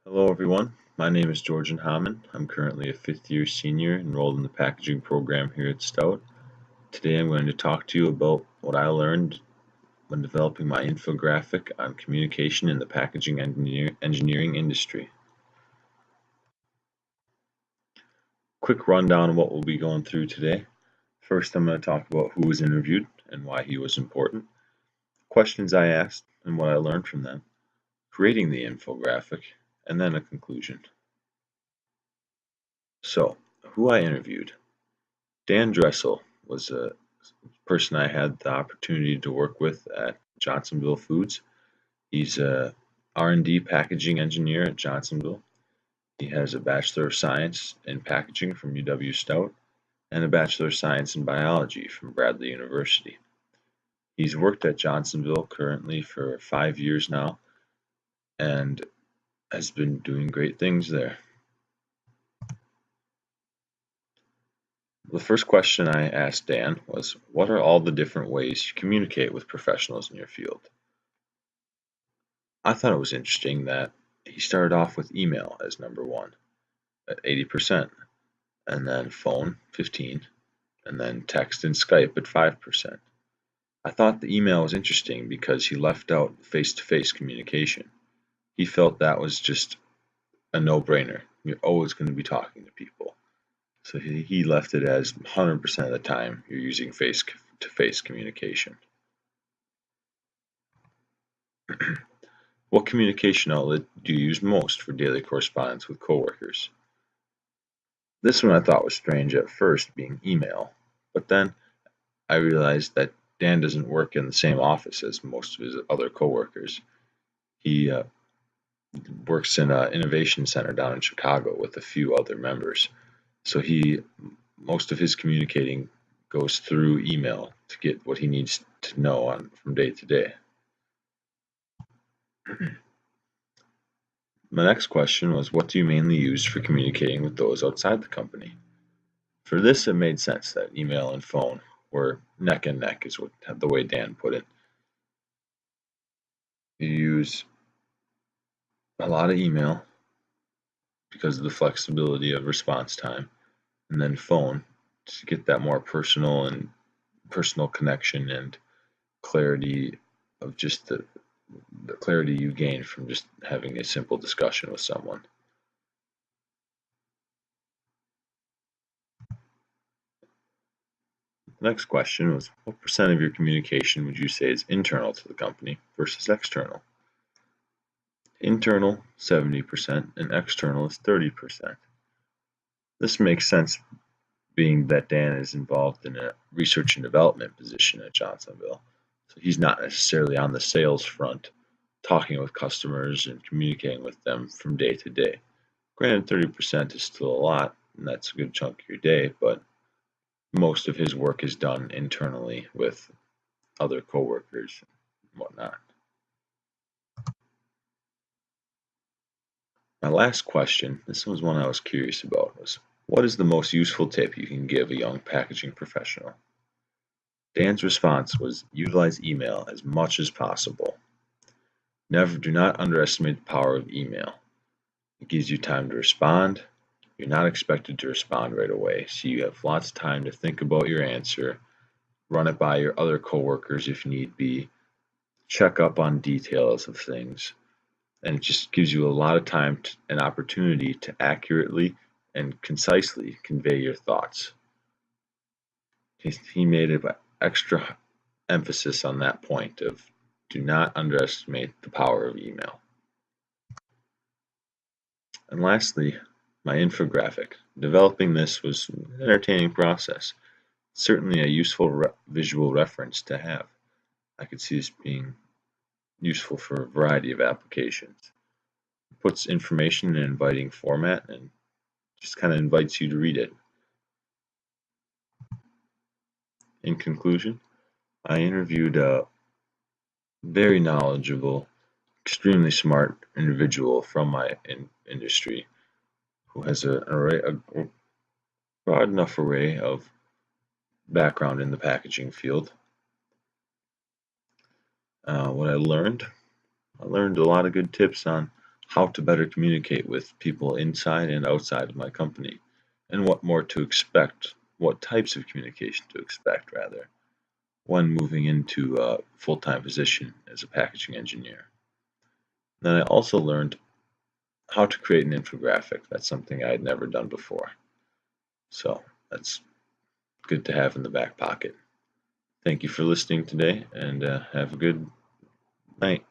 Hello everyone, my name is Georgian Hammond. I'm currently a fifth year senior enrolled in the packaging program here at Stout. Today I'm going to talk to you about what I learned when developing my infographic on communication in the packaging engineering industry. Quick rundown of what we'll be going through today. First, I'm going to talk about who was interviewed and why he was important, questions I asked and what I learned from them, creating the infographic, and then a conclusion. So, who I interviewed. Dan Dressel was a person I had the opportunity to work with at Johnsonville Foods. He's a R&D packaging engineer at Johnsonville. He has a Bachelor of Science in Packaging from UW-Stout and a Bachelor of Science in Biology from Bradley University. He's worked at Johnsonville currently for 5 years now and has been doing great things there. The first question I asked Dan was, what are all the different ways you communicate with professionals in your field? I thought it was interesting that he started off with email as number one at 80%, and then phone 15, and then text and Skype at 5%. I thought the email was interesting because he left out face-to-face communication. He felt that was just a no-brainer. You're always going to be talking to people. So he left it as 100% of the time you're using face-to-face communication. What communication outlet do you use most for daily correspondence with coworkers? This one I thought was strange at first, being email, but then I realized that Dan doesn't work in the same office as most of his other coworkers. He works in an innovation center down in Chicago with a few other members. So most of his communicating goes through email to get what he needs to know from day to day. My next question was, what do you mainly use for communicating with those outside the company? For this, it made sense that email and phone were neck and neck, is the way Dan put it. You use a lot of email because of the flexibility of response time, and then phone to get that more personal connection and clarity of just the clarity you gain from just having a simple discussion with someone. The next question was, what percent of your communication would you say is internal to the company versus external? Internal 70% and external is 30%. This makes sense being that Dan is involved in a research and development position at Johnsonville. So he's not necessarily on the sales front talking with customers and communicating with them from day to day. Granted, 30% is still a lot, and that's a good chunk of your day, but most of his work is done internally with other coworkers and whatnot. My last question, this was one I was curious about, was what is the most useful tip you can give a young packaging professional? Dan's response was utilize email as much as possible. Do not underestimate the power of email. It gives you time to respond. You're not expected to respond right away, so you have lots of time to think about your answer, run it by your other coworkers if need be, check up on details of things, and it just gives you a lot of time and opportunity to accurately and concisely convey your thoughts. He made an extra emphasis on that point of do not underestimate the power of email. And lastly, my infographic. Developing this was an entertaining process. Certainly a useful visual reference to have. I could see this being useful for a variety of applications. It puts information in an inviting format and just kind of invites you to read it. In conclusion, I interviewed a very knowledgeable, extremely smart individual from my industry who has a broad enough array of background in the packaging field. What I learned a lot of good tips on how to better communicate with people inside and outside of my company, and what more to expect, what types of communication to expect, rather, when moving into a full-time position as a packaging engineer. Then I also learned how to create an infographic. That's something I had never done before. So that's good to have in the back pocket. Thank you for listening today, and have a good night.